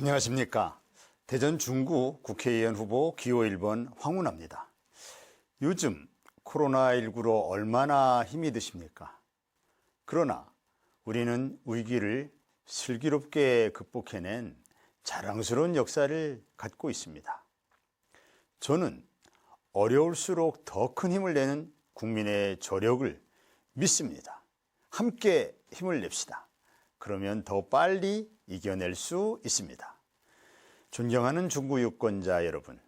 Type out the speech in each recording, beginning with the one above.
안녕하십니까. 대전 중구 국회의원 후보 기호 1번 황운하입니다. 요즘 코로나19로 얼마나 힘이 드십니까? 그러나 우리는 위기를 슬기롭게 극복해낸 자랑스러운 역사를 갖고 있습니다. 저는 어려울수록 더 큰 힘을 내는 국민의 저력을 믿습니다. 함께 힘을 냅시다. 그러면 더 빨리 이겨낼 수 있습니다. 존경하는 중구 유권자 여러분,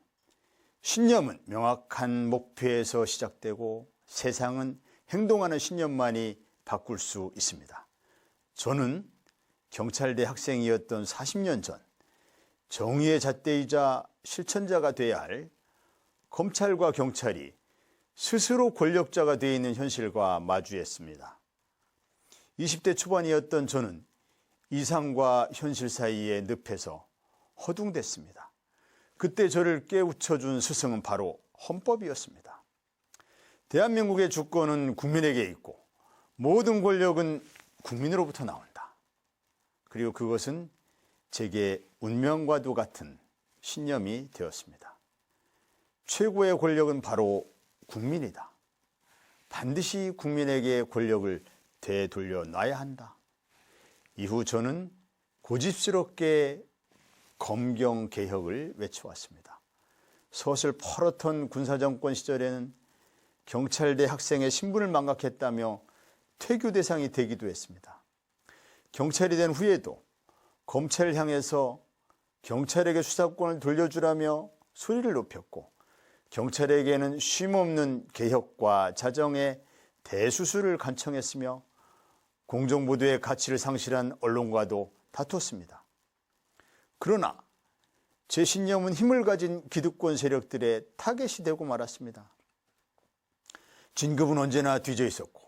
신념은 명확한 목표에서 시작되고 세상은 행동하는 신념만이 바꿀 수 있습니다. 저는 경찰대 학생이었던 40년 전 정의의 잣대이자 실천자가 돼야 할 검찰과 경찰이 스스로 권력자가 되어 있는 현실과 마주했습니다. 20대 초반이었던 저는 이상과 현실 사이에 늪에서 허둥댔습니다. 그때 저를 깨우쳐준 스승은 바로 헌법이었습니다. 대한민국의 주권은 국민에게 있고 모든 권력은 국민으로부터 나온다. 그리고 그것은 제게 운명과도 같은 신념이 되었습니다. 최고의 권력은 바로 국민이다. 반드시 국민에게 권력을 되돌려 놔야 한다. 이후 저는 고집스럽게 검경개혁을 외쳐왔습니다. 서슬퍼렇던 군사정권 시절에는 경찰대 학생의 신분을 망각했다며 퇴교 대상이 되기도 했습니다. 경찰이 된 후에도 검찰을 향해서 경찰에게 수사권을 돌려주라며 소리를 높였고 경찰에게는 쉼없는 개혁과 자정의 대수술을 간청했으며 공정보도의 가치를 상실한 언론과도 다퉜습니다. 그러나 제 신념은 힘을 가진 기득권 세력들의 타겟이 되고 말았습니다. 진급은 언제나 뒤져 있었고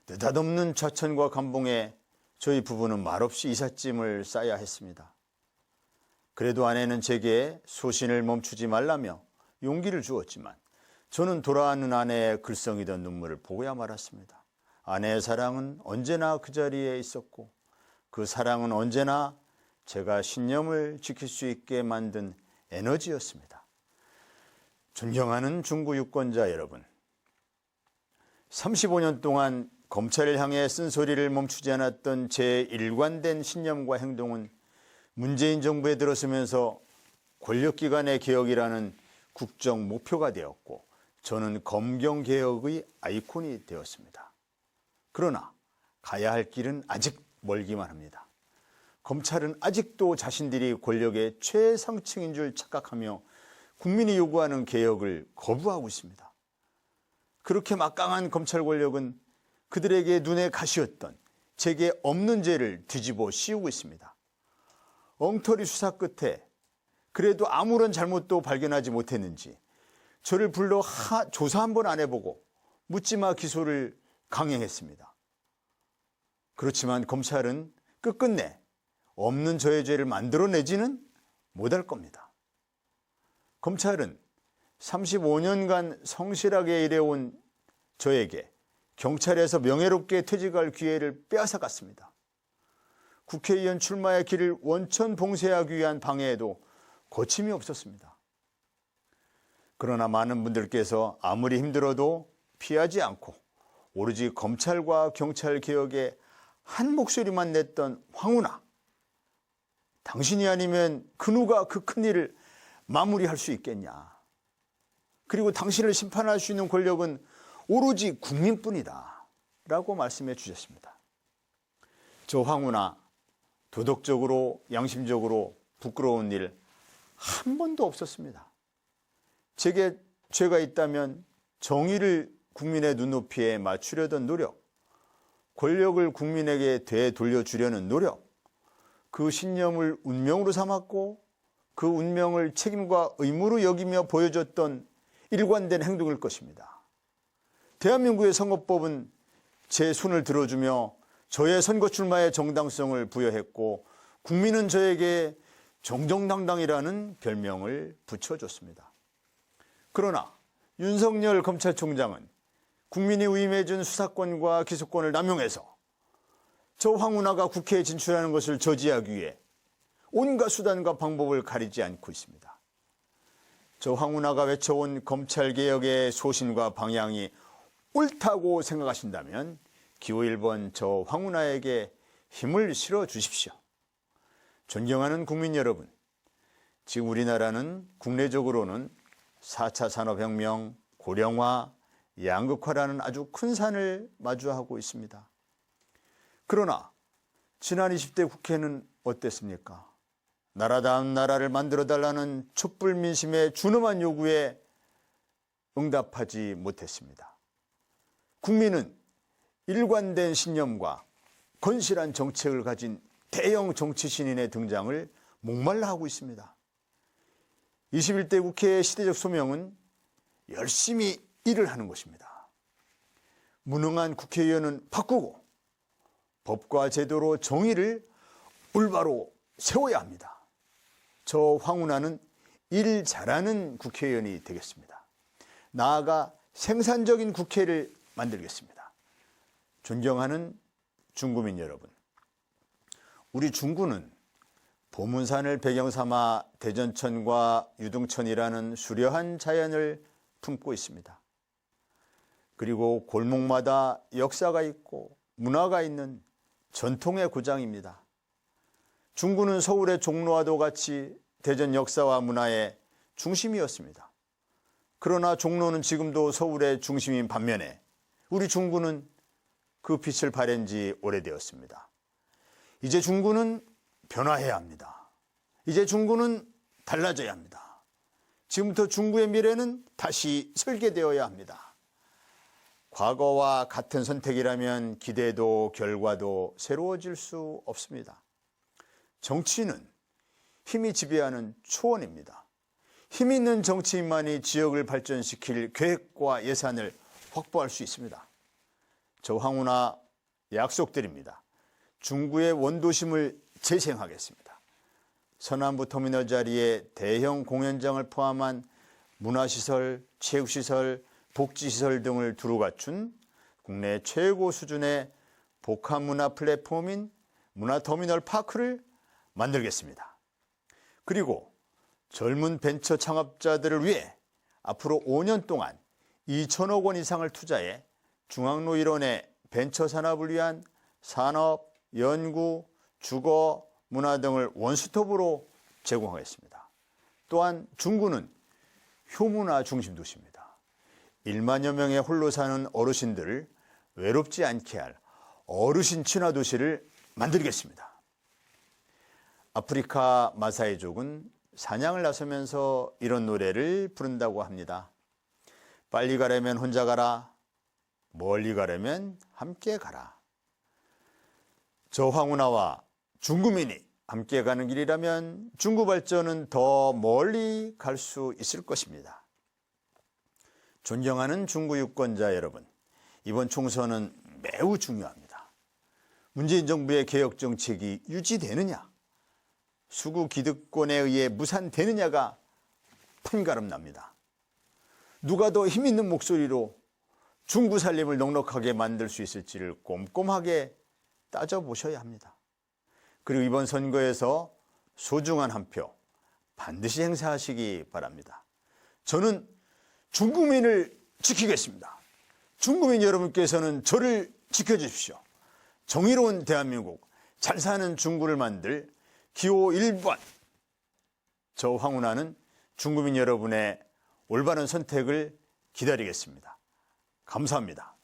느닷없는 좌천과 감봉에 저희 부부는 말없이 이삿짐을 싸야 했습니다. 그래도 아내는 제게 소신을 멈추지 말라며 용기를 주었지만 저는 돌아가는 아내의 글썽이던 눈물을 보고야 말았습니다. 아내의 사랑은 언제나 그 자리에 있었고 그 사랑은 언제나 제가 신념을 지킬 수 있게 만든 에너지였습니다. 존경하는 중구 유권자 여러분, 35년 동안 검찰을 향해 쓴소리를 멈추지 않았던 제 일관된 신념과 행동은 문재인 정부에 들어서면서 권력기관의 개혁이라는 국정 목표가 되었고 저는 검경개혁의 아이콘이 되었습니다. 그러나 가야 할 길은 아직 멀기만 합니다. 검찰은 아직도 자신들이 권력의 최상층인 줄 착각하며 국민이 요구하는 개혁을 거부하고 있습니다. 그렇게 막강한 검찰 권력은 그들에게 눈에 가시였던 제게 없는 죄를 뒤집어 씌우고 있습니다. 엉터리 수사 끝에 그래도 아무런 잘못도 발견하지 못했는지 저를 불러 조사 한번 안 해보고 묻지마 기소를 강행했습니다. 그렇지만 검찰은 끝끝내 없는 저의 죄를 만들어내지는 못할 겁니다. 검찰은 35년간 성실하게 일해온 저에게 경찰에서 명예롭게 퇴직할 기회를 빼앗아갔습니다. 국회의원 출마의 길을 원천 봉쇄하기 위한 방해에도 거침이 없었습니다. 그러나 많은 분들께서 아무리 힘들어도 피하지 않고 오로지 검찰과 경찰 개혁에 한 목소리만 냈던 황운하, 당신이 아니면 그 누가 그 큰일을 마무리할 수 있겠냐. 그리고 당신을 심판할 수 있는 권력은 오로지 국민뿐이다 라고 말씀해 주셨습니다. 저 황운하 도덕적으로 양심적으로 부끄러운 일 한 번도 없었습니다. 제게 죄가 있다면 정의를 국민의 눈높이에 맞추려던 노력, 권력을 국민에게 되돌려주려는 노력, 그 신념을 운명으로 삼았고 그 운명을 책임과 의무로 여기며 보여줬던 일관된 행동일 것입니다. 대한민국의 선거법은 제 손을 들어주며 저의 선거 출마의 정당성을 부여했고 국민은 저에게 정정당당이라는 별명을 붙여줬습니다. 그러나 윤석열 검찰총장은 국민이 위임해준 수사권과 기소권을 남용해서 저 황운하가 국회에 진출하는 것을 저지하기 위해 온갖 수단과 방법을 가리지 않고 있습니다. 저 황운하가 외쳐온 검찰개혁의 소신과 방향이 옳다고 생각하신다면 기호 1번 저 황운하에게 힘을 실어 주십시오. 존경하는 국민 여러분, 지금 우리나라는 국내적으로는 4차 산업혁명, 고령화, 양극화라는 아주 큰 산을 마주하고 있습니다. 그러나 지난 20대 국회는 어땠습니까? 나라다운 나라를 만들어달라는 촛불 민심의 준엄한 요구에 응답하지 못했습니다. 국민은 일관된 신념과 건실한 정책을 가진 대형 정치 신인의 등장을 목말라 하고 있습니다. 21대 국회의 시대적 소명은 열심히 일을 하는 것입니다. 무능한 국회의원은 바꾸고 법과 제도로 정의를 올바로 세워야 합니다. 저 황운하는 일 잘하는 국회의원이 되겠습니다. 나아가 생산적인 국회를 만들겠습니다. 존경하는 중구민 여러분, 우리 중구는 보문산을 배경 삼아 대전천과 유등천이라는 수려한 자연을 품고 있습니다. 그리고 골목마다 역사가 있고 문화가 있는 전통의 고장입니다. 중구는 서울의 종로와도 같이 대전 역사와 문화의 중심이었습니다. 그러나 종로는 지금도 서울의 중심인 반면에 우리 중구는 그 빛을 발한 지 오래되었습니다. 이제 중구는 변화해야 합니다. 이제 중구는 달라져야 합니다. 지금부터 중구의 미래는 다시 설계되어야 합니다. 과거와 같은 선택이라면 기대도 결과도 새로워질 수 없습니다. 정치는 힘이 지배하는 초원입니다. 힘 있는 정치인만이 지역을 발전시킬 계획과 예산을 확보할 수 있습니다. 저 황운하 약속드립니다. 중구의 원도심을 재생하겠습니다. 서남부 터미널 자리에 대형 공연장을 포함한 문화시설, 체육시설, 복지시설 등을 두루 갖춘 국내 최고 수준의 복합문화 플랫폼인 문화터미널 파크를 만들겠습니다. 그리고 젊은 벤처 창업자들을 위해 앞으로 5년 동안 2천억 원 이상을 투자해 중앙로 일원의 벤처 산업을 위한 산업, 연구, 주거, 문화 등을 원스톱으로 제공하겠습니다. 또한 중구는 효문화 중심 도시입니다. 1만여 명의 홀로 사는 어르신들을 외롭지 않게 할 어르신 친화 도시를 만들겠습니다. 아프리카 마사이족은 사냥을 나서면서 이런 노래를 부른다고 합니다. 빨리 가려면 혼자 가라, 멀리 가려면 함께 가라. 저 황운하와 중구민이 함께 가는 길이라면 중구 발전은 더 멀리 갈 수 있을 것입니다. 존경하는 중구 유권자 여러분, 이번 총선은 매우 중요합니다. 문재인 정부의 개혁 정책이 유지되느냐, 수구 기득권에 의해 무산되느냐가 판가름 납니다. 누가 더 힘있는 목소리로 중구 살림을 넉넉하게 만들 수 있을지를 꼼꼼하게 따져보셔야 합니다. 그리고 이번 선거에서 소중한 한 표 반드시 행사하시기 바랍니다. 저는 중구민을 지키겠습니다. 중구민 여러분께서는 저를 지켜주십시오. 정의로운 대한민국, 잘 사는 중구를 만들 기호 1번 저 황운하는 중구민 여러분의 올바른 선택을 기다리겠습니다. 감사합니다.